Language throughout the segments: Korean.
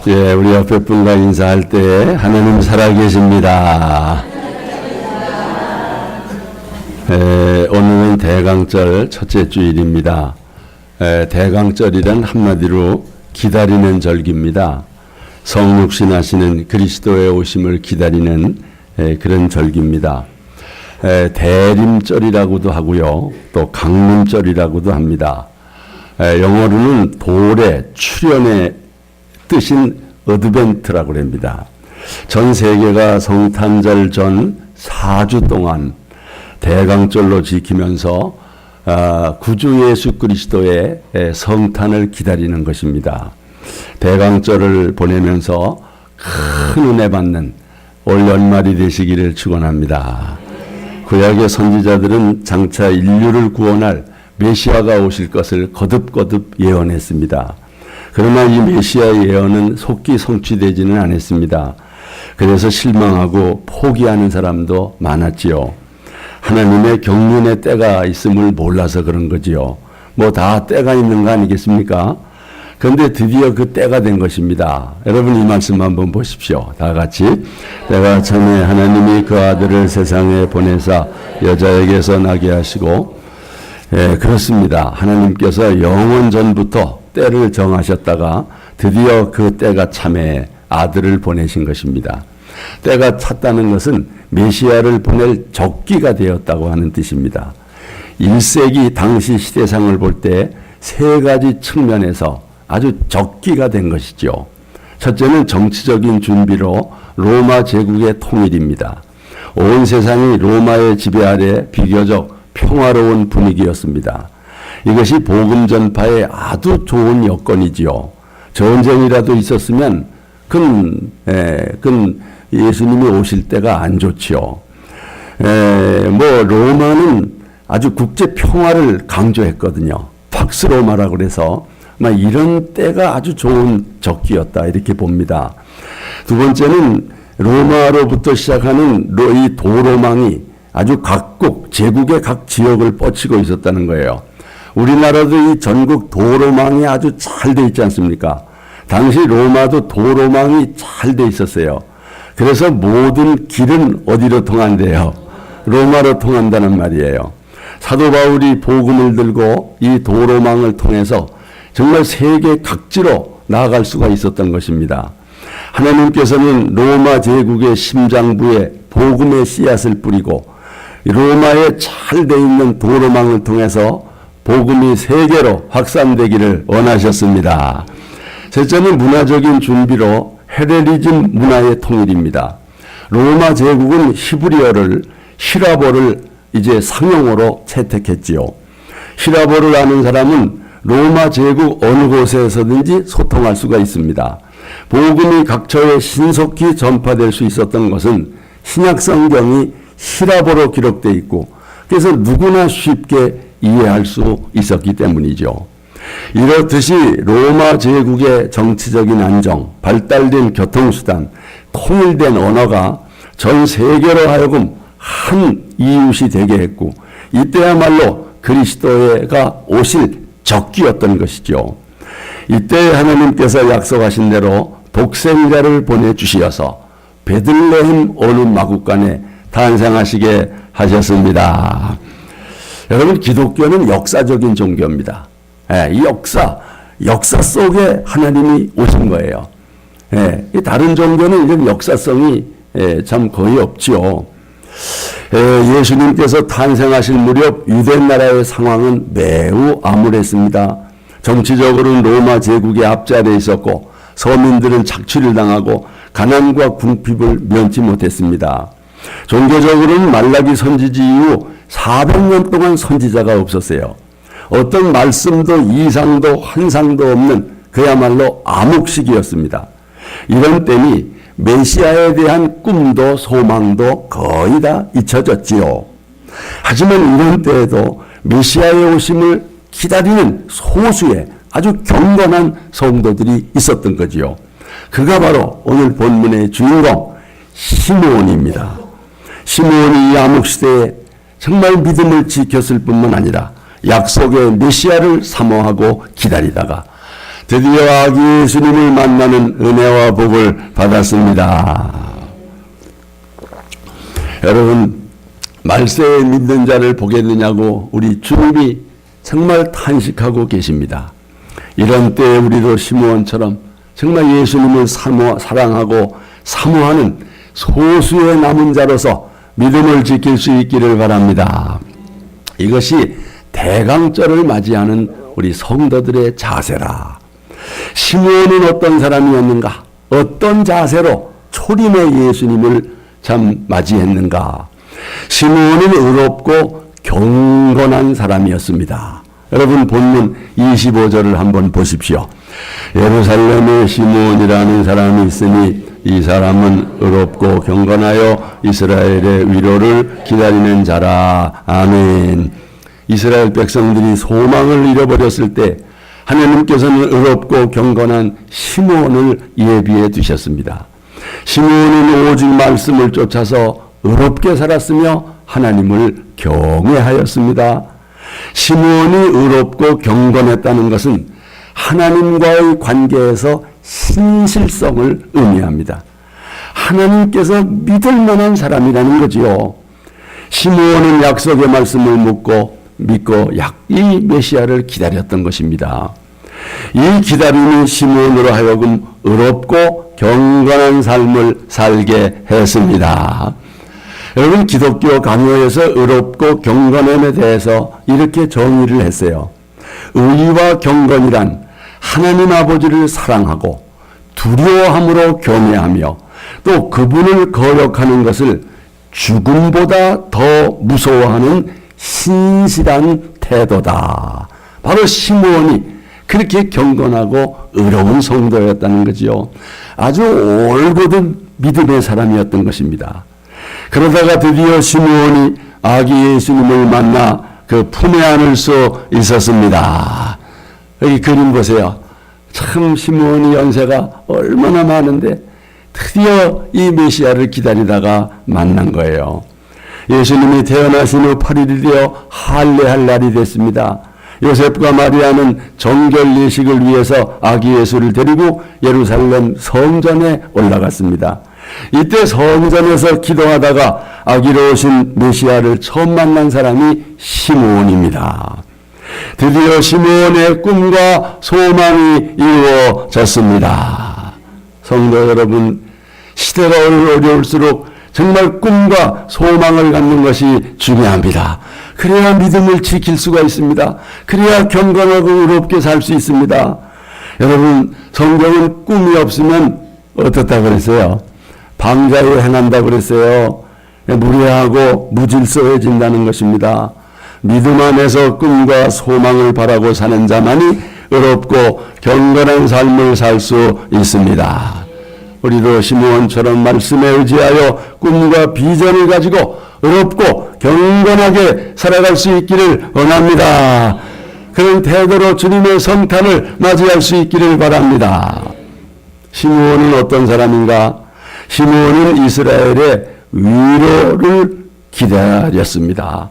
예, 우리 옆에 분과 인사할 때 하나님 살아계십니다. 오늘은 대강절 첫째 주일입니다. 대강절이란 한마디로 기다리는 절기입니다. 성육신 하시는 그리스도의 오심을 기다리는 그런 절기입니다. 대림절이라고도 하고요, 또 강림절이라고도 합니다. 영어로는 도래, 출현의 뜻인 어드벤트라고 합니다. 전 세계가 성탄절 전 4주 동안 대강절로 지키면서 구주 예수 그리스도의 성탄을 기다리는 것입니다. 대강절을 보내면서 큰 은혜 받는 올 연말이 되시기를 축원합니다. 구약의 선지자들은 장차 인류를 구원할 메시아가 오실 것을 거듭거듭 예언했습니다. 그러나 이 메시아의 예언은 속기 성취되지는 않았습니다. 그래서 실망하고 포기하는 사람도 많았지요. 하나님의 경륜의 때가 있음을 몰라서 그런 거지요. 뭐 다 때가 있는 거 아니겠습니까? 그런데 드디어 그 때가 된 것입니다. 여러분 이 말씀 한번 보십시오. 다 같이. 때가 참에 하나님이 그 아들을 세상에 보내사 여자에게서 나게 하시고, 그렇습니다. 하나님께서 영원 전부터 때를 정하셨다가 드디어 그 때가 참에 아들을 보내신 것입니다. 때가 찼다는 것은 메시아를 보낼 적기가 되었다고 하는 뜻입니다. 1세기 당시 시대상을 볼 때 세 가지 측면에서 아주 적기가 된 것이죠. 첫째는 정치적인 준비로 로마 제국의 통일입니다. 온 세상이 로마의 지배 아래 비교적 평화로운 분위기였습니다. 이것이 복음 전파에 아주 좋은 여건이지요. 전쟁이라도 있었으면 그건 예수님이 오실 때가 안 좋지요. 로마는 아주 국제 평화를 강조했거든요. 팍스 로마라고 그래서 이런 때가 아주 좋은 적기였다 이렇게 봅니다. 두 번째는 로마로부터 시작하는 이 도로망이 아주 각국 제국의 각 지역을 뻗치고 있었다는 거예요. 우리나라도 이 전국 도로망이 아주 잘 돼 있지 않습니까? 당시 로마도 도로망이 잘 돼 있었어요. 그래서 모든 길은 어디로 통한대요? 로마로 통한다는 말이에요. 사도 바울이 복음을 들고 이 도로망을 통해서 정말 세계 각지로 나아갈 수가 있었던 것입니다. 하나님께서는 로마 제국의 심장부에 복음의 씨앗을 뿌리고 로마에 잘 돼 있는 도로망을 통해서 복음이 세계로 확산되기를 원하셨습니다. 셋째는 문화적인 준비로 헬레니즘 문화의 통일입니다. 로마 제국은 히브리어를 히라보를 이제 상용어로 채택했지요. 히라보를 아는 사람은 로마 제국 어느 곳에서든지 소통할 수가 있습니다. 복음이 각처에 신속히 전파될 수 있었던 것은 신약 성경이 히라보로 기록되어 있고 그래서 누구나 쉽게 이해할 수 있었기 때문이죠. 이렇듯이 로마 제국의 정치적인 안정, 발달된 교통수단, 통일된 언어가 전 세계로 하여금 한 이웃이 되게 했고 이때야말로 그리스도가 오실 적기였던 것이죠. 이때 하나님께서 약속하신 대로 독생자를 보내주시어서 베들레헴 어느 마국간에 탄생하시게 하셨습니다. 여러분 기독교는 역사적인 종교입니다. 이 역사 속에 하나님이 오신 거예요. 다른 종교는 이런 역사성이 참 거의 없죠. 예수님께서 탄생하실 무렵 유대 나라의 상황은 매우 암울했습니다. 정치적으로는 로마 제국의 앞자리에 있었고 서민들은 착취를 당하고 가난과 궁핍을 면치 못했습니다. 종교적으로는 말라기 선지지 이후 400년 동안 선지자가 없었어요. 어떤 말씀도 이상도 환상도 없는 그야말로 암흑시기였습니다. 이런 때니 메시아에 대한 꿈도 소망도 거의 다 잊혀졌지요. 하지만 이런 때에도 메시아의 오심을 기다리는 소수의 아주 경건한 성도들이 있었던 거지요. 그가 바로 오늘 본문의 주인공 시므온입니다. 시므온이 이 암흑시대에 정말 믿음을 지켰을 뿐만 아니라 약속의 메시아를 사모하고 기다리다가 드디어 아기 예수님을 만나는 은혜와 복을 받았습니다. 여러분, 말세에 믿는 자를 보겠느냐고 우리 주님이 정말 탄식하고 계십니다. 이런 때에 우리도 시므온처럼 정말 예수님을 사랑하고 사모하는 소수의 남은 자로서 믿음을 지킬 수 있기를 바랍니다. 이것이 대강절을 맞이하는 우리 성도들의 자세라. 시므온은 어떤 사람이었는가? 어떤 자세로 초림의 예수님을 참 맞이했는가? 시므온은 의롭고 경건한 사람이었습니다. 여러분, 본문 25절을 한번 보십시오. 예루살렘에 시므온이라는 사람이 있으니 이 사람은 의롭고 경건하여 이스라엘의 위로를 기다리는 자라. 아멘. 이스라엘 백성들이 소망을 잃어버렸을 때 하나님께서는 의롭고 경건한 시므온을 예비해 두셨습니다. 시므온은 오직 말씀을 쫓아서 의롭게 살았으며 하나님을 경외하였습니다. 시므온이 의롭고 경건했다는 것은 하나님과의 관계에서 신실성을 의미합니다. 하나님께서 믿을 만한 사람이라는 거지요. 시므온은 약속의 말씀을 믿고 이 메시아를 기다렸던 것입니다. 이 기다림이 시므온으로 하여금 의롭고 경건한 삶을 살게 했습니다. 여러분, 기독교 강요에서 의롭고 경건함에 대해서 이렇게 정의를 했어요. 의와 경건이란 하나님 아버지를 사랑하고 두려워함으로 경외하며 또 그분을 거역하는 것을 죽음보다 더 무서워하는 신실한 태도다. 바로 시므온이 그렇게 경건하고 의로운 성도였다는 거지요. 아주 올곧은 믿음의 사람이었던 것입니다. 그러다가 드디어 시므온이 아기 예수님을 만나 그 품에 안을 수 있었습니다. 여기 그림 보세요. 참 시므온이 연세가 얼마나 많은데 드디어 이 메시아를 기다리다가 만난 거예요. 예수님이 태어나신 후 8일이 되어 할례할 날이 됐습니다. 요셉과 마리아는 정결 예식을 위해서 아기 예수를 데리고 예루살렘 성전에 올라갔습니다. 이때 성전에서 기도하다가 아기로 오신 메시아를 처음 만난 사람이 시므온입니다. 드디어 시므온의 꿈과 소망이 이루어졌습니다. 성도 여러분, 시대가 어려울수록 정말 꿈과 소망을 갖는 것이 중요합니다. 그래야 믿음을 지킬 수가 있습니다. 그래야 경건하고 의롭게 살 수 있습니다. 여러분, 성경은 꿈이 없으면 어떻다 그랬어요? 방자에 행한다고 그랬어요. 무례하고 무질서해진다는 것입니다. 믿음 안에서 꿈과 소망을 바라고 사는 자만이 의롭고 경건한 삶을 살 수 있습니다. 우리도 시므온처럼 말씀에 의지하여 꿈과 비전을 가지고 의롭고 경건하게 살아갈 수 있기를 원합니다. 그런 태도로 주님의 성탄을 맞이할 수 있기를 바랍니다. 시므온은 어떤 사람인가? 시므온은 이스라엘의 위로를 기다렸습니다.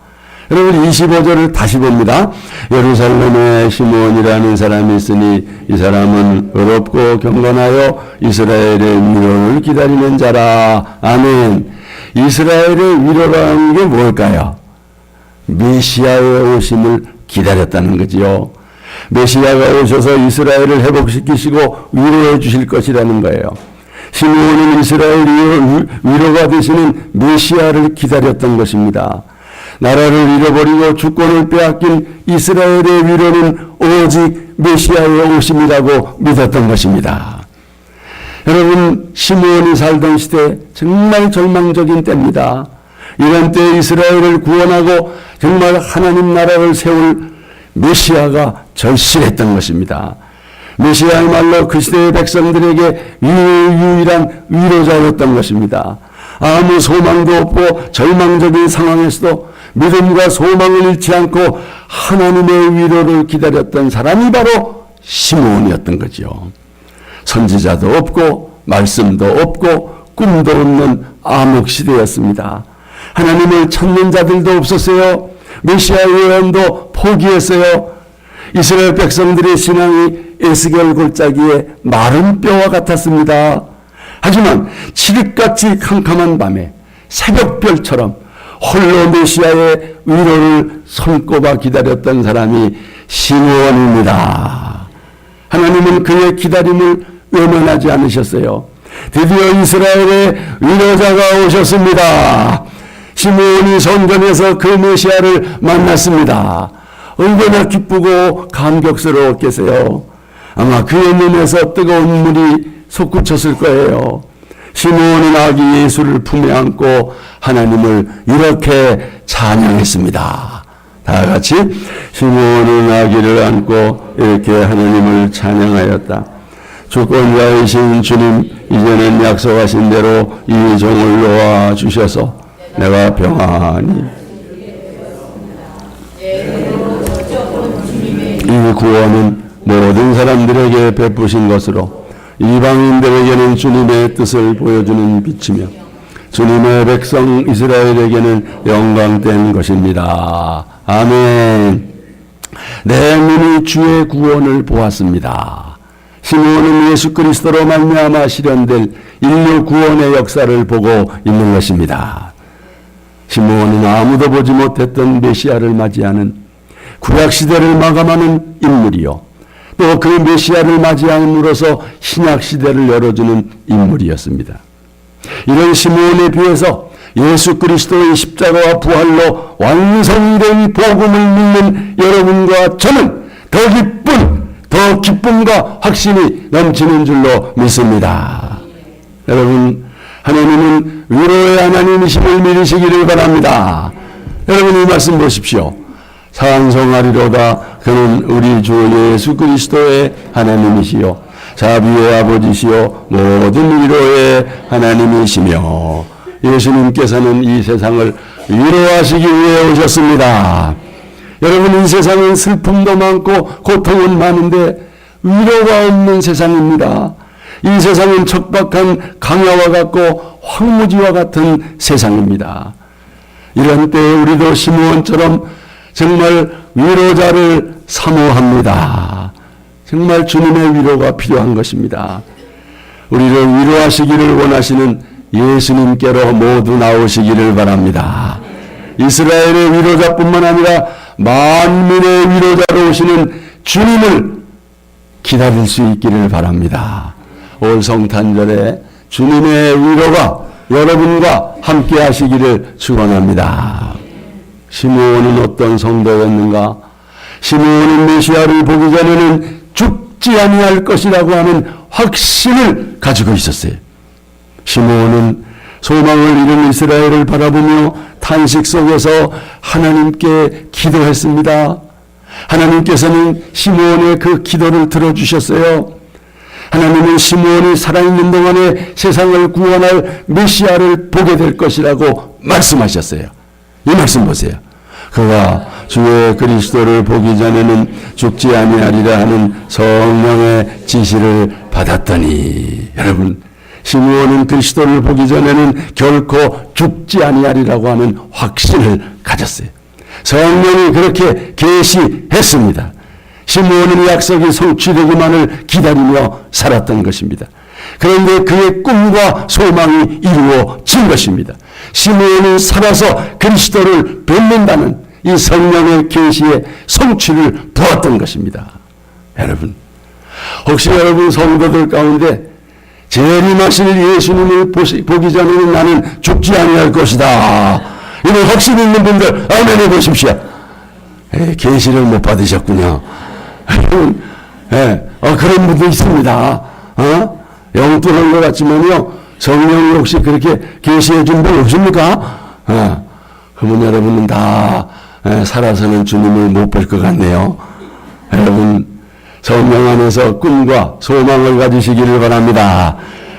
여러분, 25절을 다시 봅니다. 예루살렘에 시므온이라는 사람이 있으니 이 사람은 의롭고 경건하여 이스라엘의 위로를 기다리는 자라. 아멘. 이스라엘의 위로라는 게 뭘까요? 메시아의 오심을 기다렸다는 거지요. 메시아가 오셔서 이스라엘을 회복시키시고 위로해 주실 것이라는 거예요. 시므온은 이스라엘 위로가 되시는 메시아를 기다렸던 것입니다. 나라를 잃어버리고 주권을 빼앗긴 이스라엘의 위로는 오직 메시아의 오심이라고 믿었던 것입니다. 여러분, 시므온이 살던 시대 정말 절망적인 때입니다. 이런 때 이스라엘을 구원하고 정말 하나님 나라를 세울 메시아가 절실했던 것입니다. 메시아야말로 그 시대의 백성들에게 유일한 위로자였던 것입니다. 아무 소망도 없고 절망적인 상황에서도 믿음과 소망을 잃지 않고 하나님의 위로를 기다렸던 사람이 바로 시므온이었던 거죠. 선지자도 없고 말씀도 없고 꿈도 없는 암흑시대였습니다. 하나님을 찾는 자들도 없었어요. 메시아 예언도 포기했어요. 이스라엘 백성들의 신앙이 에스겔 골짜기의 마른 뼈와 같았습니다. 하지만 칠흑같이 캄캄한 밤에 새벽별처럼 홀로 메시아의 위로를 손꼽아 기다렸던 사람이 시므온입니다. 하나님은 그의 기다림을 외면하지 않으셨어요. 드디어 이스라엘의 위로자가 오셨습니다. 시므온이 성전에서 그 메시아를 만났습니다. 얼마나 기쁘고 감격스러웠겠어요. 아마 그의 눈에서 뜨거운 물이 솟구쳤을 거예요. 시므온은 아기 예수를 품에 안고 하나님을 이렇게 찬양했습니다. 다 같이 시므온은 아기를 안고 이렇게 하나님을 찬양하였다. 주권자이신 주님, 이제는 약속하신 대로 이 종을 놓아 주셔서 내가 평안히 이 구원은 모든 사람들에게 베푸신 것으로 이방인들에게는 주님의 뜻을 보여주는 빛이며 주님의 백성 이스라엘에게는 영광된 것입니다. 아멘. 내 눈이 주의 구원을 보았습니다. 시므온은 예수 그리스도로 말미암아 실현될 인류 구원의 역사를 보고 있는 것입니다. 시므온은 아무도 보지 못했던 메시아를 맞이하는 구약시대를 마감하는 인물이요, 또 그 메시아를 맞이함으로써 신약시대를 열어주는 인물이었습니다. 이런 시므온에 비해서 예수 그리스도의 십자가와 부활로 완성이 된 복음을 믿는 여러분과 저는 더 기쁨과 확신이 넘치는 줄로 믿습니다. 여러분, 하나님은 위로의 하나님이심을 믿으시기를 바랍니다. 여러분, 이 말씀 보십시오. 찬송하리로다. 그는 우리 주 예수 그리스도의 하나님이시요 자비의 아버지시요 모든 위로의 하나님이시며, 예수님께서는 이 세상을 위로하시기 위해 오셨습니다. 여러분, 이 세상은 슬픔도 많고 고통은 많은데 위로가 없는 세상입니다. 이 세상은 척박한 강야와 같고 황무지와 같은 세상입니다. 이런 때에 우리도 시므온처럼 정말 위로자를 사모합니다. 정말 주님의 위로가 필요한 것입니다. 우리를 위로하시기를 원하시는 예수님께로 모두 나오시기를 바랍니다. 이스라엘의 위로자뿐만 아니라 만민의 위로자로 오시는 주님을 기다릴 수 있기를 바랍니다. 올 성탄절에 주님의 위로가 여러분과 함께 하시기를 축원합니다. 시므온은 어떤 성도였는가? 시므온은 메시아를 보기 전에는 죽지 아니할 것이라고 하는 확신을 가지고 있었어요. 시므온은 소망을 잃은 이스라엘을 바라보며 탄식 속에서 하나님께 기도했습니다. 하나님께서는 시므온의 그 기도를 들어주셨어요. 하나님은 시므온이 살아있는 동안에 세상을 구원할 메시아를 보게 될 것이라고 말씀하셨어요. 이 말씀 보세요. 그가 주의 그리스도를 보기 전에는 죽지 아니하리라 하는 성령의 지시를 받았더니, 여러분, 시므온은 그리스도를 보기 전에는 결코 죽지 아니하리라고 하는 확신을 가졌어요. 성령이 그렇게 계시했습니다. 시므온은 약속이 성취되기만을 기다리며 살았던 것입니다. 그런데 그의 꿈과 소망이 이루어진 것입니다. 시므온은 살아서 그리스도를 뵙는다는 이 성령의 계시의 성취를 보았던 것입니다. 여러분, 혹시 여러분 성도들 가운데 재림하실 예수님을 보기 전에는 나는 죽지 아니할 것이다, 이런 확신 있는 분들 아멘 해보십시오. 계시를 못 받으셨군요. 그런 분도 있습니다. 영뚱한 것 같지만요, 성령이 혹시 그렇게 계시해 준 분 없습니까? 그러면 여러분은 다 살아서는 주님을 못 볼 것 같네요. 여러분, 성령 안에서 꿈과 소망을 가지시기를 바랍니다.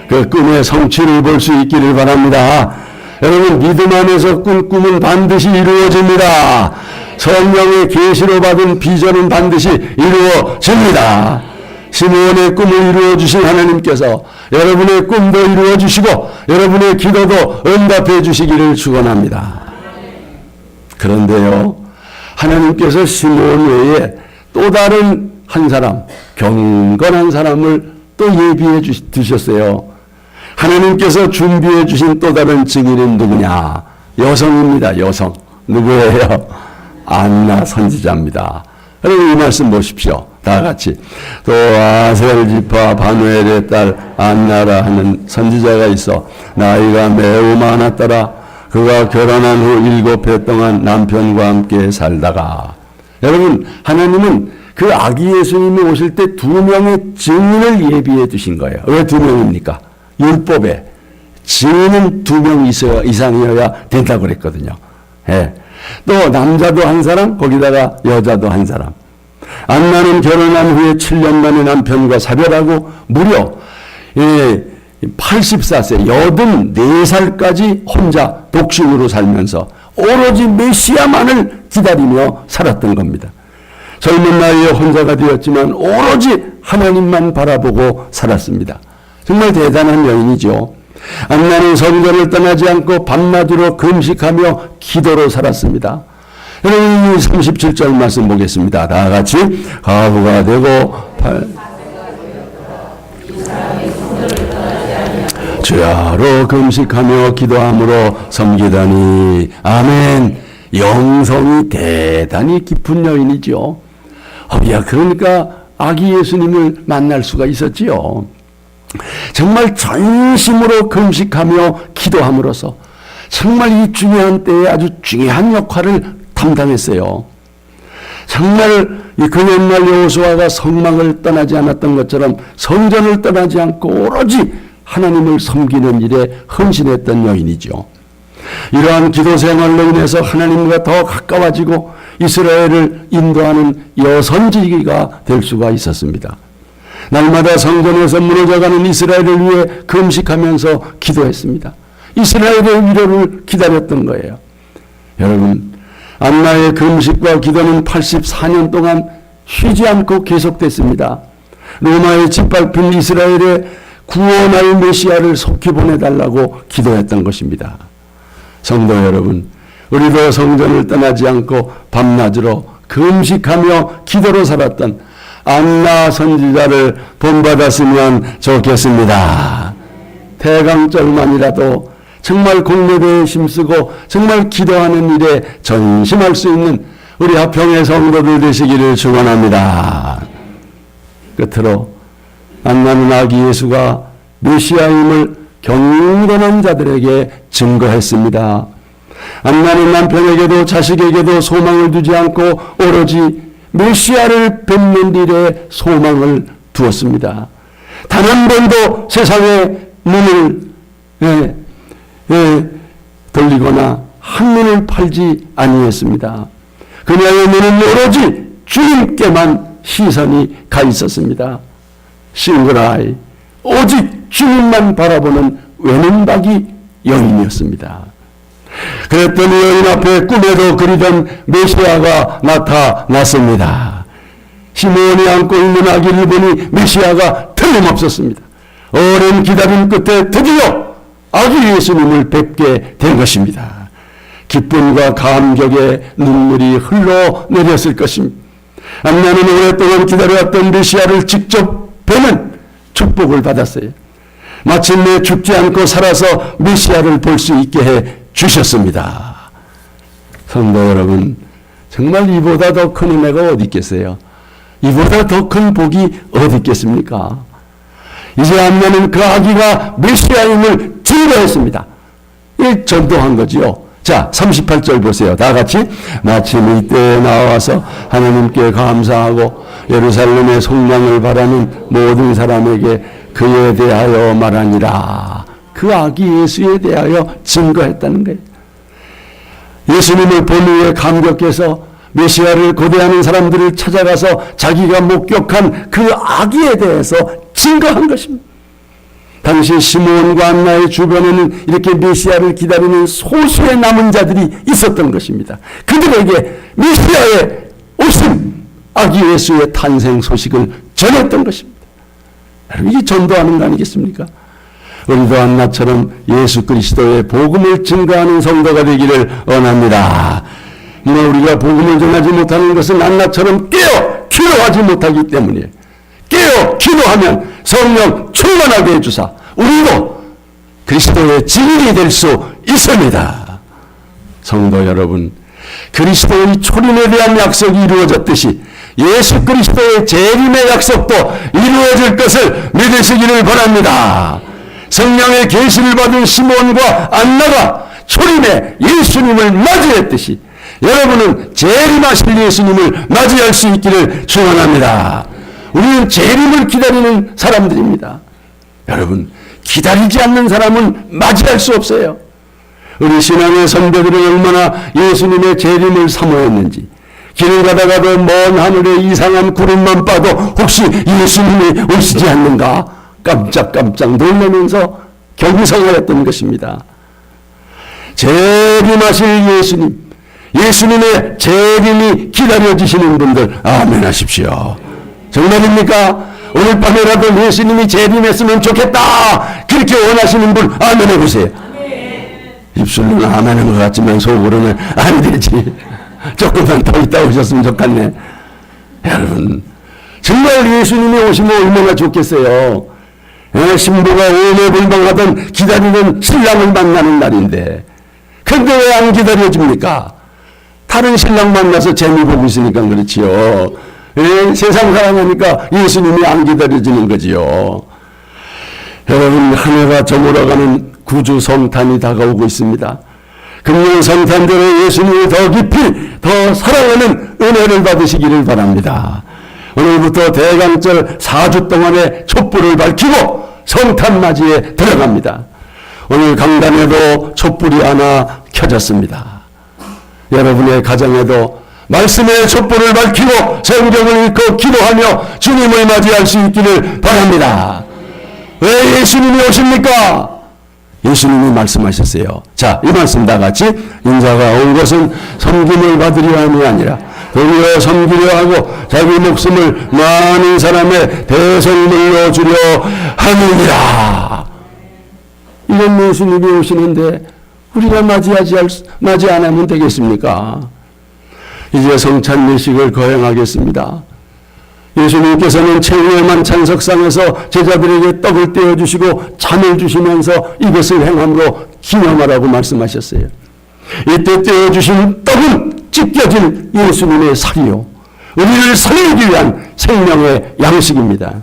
그 꿈의 성취를 볼 수 있기를 바랍니다. 여러분, 믿음 안에서 꾼 꿈은 반드시 이루어집니다. 성령의 계시로 받은 비전은 반드시 이루어집니다. 시므온의 꿈을 이루어주신 하나님께서 여러분의 꿈도 이루어주시고 여러분의 기도도 응답해 주시기를 축원합니다. 그런데요, 하나님께서 시므온 외에 또 다른 한 사람, 경건한 사람을 또 예비해 두셨어요. 하나님께서 준비해 주신 또 다른 증인은 누구냐? 여성입니다. 여성. 누구예요? 안나 선지자입니다. 여러분 이 말씀 보십시오. 다 같이. 또 아셀 지파 바누엘의 딸 안나라 하는 선지자가 있어 나이가 매우 많았더라. 그가 결혼한 후 7해 동안 남편과 함께 살다가. 여러분 하나님은 그 아기 예수님이 오실 때 2명의 증인을 예비해 두신 거예요. 왜 2명입니까? 율법에 증인은 2명 이상이어야 된다고 그랬거든요. 예. 또 남자도 한 사람, 거기다가 여자도 한 사람. 안나는 결혼한 후에 7년 만에 남편과 사별하고 무려 84세, 84살까지 혼자 독신으로 살면서 오로지 메시아만을 기다리며 살았던 겁니다. 젊은 나이에 혼자가 되었지만 오로지 하나님만 바라보고 살았습니다. 정말 대단한 여인이죠. 안나는 성전을 떠나지 않고 밤낮으로 금식하며 기도로 살았습니다. 여러분 37절 말씀 보겠습니다. 다 같이 과부가 되고 주야로 금식하며 기도함으로 섬기다니. 아멘. 영성이 대단히 깊은 여인이죠. 그러니까 아기 예수님을 만날 수가 있었지요. 정말 전심으로 금식하며 기도함으로써 정말 이 중요한 때에 아주 중요한 역할을 담당했어요. 정말 그 옛날 여호수아가 성막을 떠나지 않았던 것처럼 성전을 떠나지 않고 오로지 하나님을 섬기는 일에 헌신했던 여인이죠. 이러한 기도 생활로 인해서 하나님과 더 가까워지고 이스라엘을 인도하는 여선지기가 될 수가 있었습니다. 날마다 성전에서 무너져가는 이스라엘을 위해 금식하면서 기도했습니다. 이스라엘의 위로를 기다렸던 거예요. 여러분, 안나의 금식과 기도는 84년 동안 쉬지 않고 계속됐습니다. 로마에 짓밟힌 이스라엘에 구원할 메시아를 속히 보내달라고 기도했던 것입니다. 성도 여러분, 우리도 성전을 떠나지 않고 밤낮으로 금식하며 기도로 살았던 안나 선지자를 본받았으면 좋겠습니다. 대강절만이라도 정말 공예대에 힘쓰고 정말 기도하는 일에 전심할 수 있는 우리 화평의 성도들 되시기를 축원합니다. 끝으로 안나는 아기 예수가 메시아임을 경건한 자들에게 증거했습니다. 안나는 남편에게도 자식에게도 소망을 두지 않고 오로지 메시아를 뵙는 일에 소망을 두었습니다. 단 한 번도 세상의 문을 돌리거나 한눈을 팔지 아니했습니다. 그녀의 눈은 오로지 주님께만 시선이 가 있었습니다. 싱글아이, 오직 주님만 바라보는 외눈박이 여인이었습니다. 그랬더니 여인 앞에 꿈에도 그리던 메시아가 나타났습니다. 시몬이 안고 있는 아기를 보니 메시아가 틀림없었습니다. 오랜 기다림 끝에 드디어 아기 예수님을 뵙게 된 것입니다. 기쁨과 감격의 눈물이 흘러내렸을 것입니다. 안나는 오랫동안 기다려왔던 메시아를 직접 뵈는 축복을 받았어요. 마침내 죽지 않고 살아서 메시아를 볼 수 있게 해 주셨습니다. 성도 여러분, 정말 이보다 더 큰 은혜가 어디 있겠어요? 이보다 더 큰 복이 어디 있겠습니까? 이제 안나는 그 아기가 메시아임을 증거했습니다. 이 전도한 거지요. 자, 38절 보세요. 다 같이. 마침 이때에 나와서 하나님께 감사하고 예루살렘의 속량을 바라는 모든 사람에게 그에 대하여 말하니라. 그 아기 예수에 대하여 증거했다는 거예요. 예수님을 본 후에 감격해서 메시아를 고대하는 사람들을 찾아가서 자기가 목격한 그 아기에 대해서 증거한 것입니다. 당시 시몬과 안나의 주변에는 이렇게 메시아를 기다리는 소수의 남은 자들이 있었던 것입니다. 그들에게 메시아의 오심, 아기 예수의 탄생 소식을 전했던 것입니다. 이게 전도하는 거 아니겠습니까? 우리도 안나처럼 예수 그리스도의 복음을 증거하는 성도가 되기를 원합니다. 우리가 복음을 전하지 못하는 것은 안나처럼 기도하지 못하기 때문이에요. 깨어 기도하면 성령 충만하게 해주사 우리도 그리스도의 증인이 될 수 있습니다. 성도 여러분, 그리스도의 초림에 대한 약속이 이루어졌듯이 예수 그리스도의 재림의 약속도 이루어질 것을 믿으시기를 바랍니다. 성령의 계시를 받은 시몬과 안나가 초림에 예수님을 맞이했듯이 여러분은 재림하실 예수님을 맞이할 수 있기를 축원합니다. 우리는 재림을 기다리는 사람들입니다. 여러분, 기다리지 않는 사람은 맞이할 수 없어요. 우리 신앙의 선배들은 얼마나 예수님의 재림을 사모했는지, 길을 가다가도 먼 하늘에 이상한 구름만 봐도 혹시 예수님이 오시지 않는가 깜짝깜짝 놀라면서 경성하였던 것입니다. 재림하실 예수님, 예수님의 재림이 기다려지시는 분들 아멘 하십시오. 정말입니까? 오늘 밤에라도 예수님이 재림했으면 좋겠다 그렇게 원하시는 분 아멘 해보세요. 입술로는 아멘 하는 것 같지만 속으로는 안 되지. 조금만 더 있다 오셨으면 좋겠네. 여러분, 정말 예수님이 오시면 얼마나 좋겠어요. 신부가 오매불망하던 기다리는 신랑을 만나는 날인데 근데 왜 안 기다려집니까? 다른 신랑 만나서 재미 보고 있으니까 그렇지요. 세상 사랑하니까 예수님이 안 기다려지는 거지요. 여러분, 한 해가 저물어가는 구주 성탄이 다가오고 있습니다. 금년 성탄절에 예수님을 더 깊이 더 사랑하는 은혜를 받으시기를 바랍니다. 오늘부터 대강절 4주 동안의 촛불을 밝히고 성탄 맞이에 들어갑니다. 오늘 강단에도 촛불이 하나 켜졌습니다. 여러분의 가정에도 말씀의 촛불을 밝히고 성경을 읽고 기도하며 주님을 맞이할 수 있기를 바랍니다. 왜 예수님이 오십니까? 예수님이 말씀하셨어요. 자, 이 말씀 다 같이 인자가 온 것은 섬김을 받으려 함이 아니라 도리어 섬기려 하고 자기 목숨을 많은 사람의 대속물로 주려 함이니라. 이런 예수님이 오시는데 우리가 맞이 안 하면 되겠습니까? 이제 성찬 예식을 거행하겠습니다. 예수님께서는 최후의 만찬석상에서 제자들에게 떡을 떼어주시고 잔을 주시면서 이것을 행함으로 기념하라고 말씀하셨어요. 이때 떼어주신 떡은 찢겨진 예수님의 살이요, 우리를 살리기 위한 생명의 양식입니다.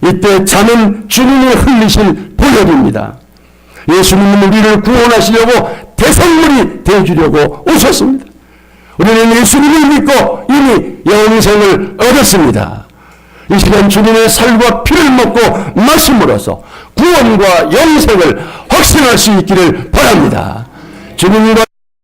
이때 잔은 주님이 흘리신 보혈입니다. 예수님은 우리를 구원하시려고 대성물이 되어주려고 오셨습니다. 우리는 예수님을 믿고 이미 영생을 얻었습니다. 이 시간 주님의 살과 피를 먹고 마심으로써 구원과 영생을 확신할 수 있기를 바랍니다. 주님과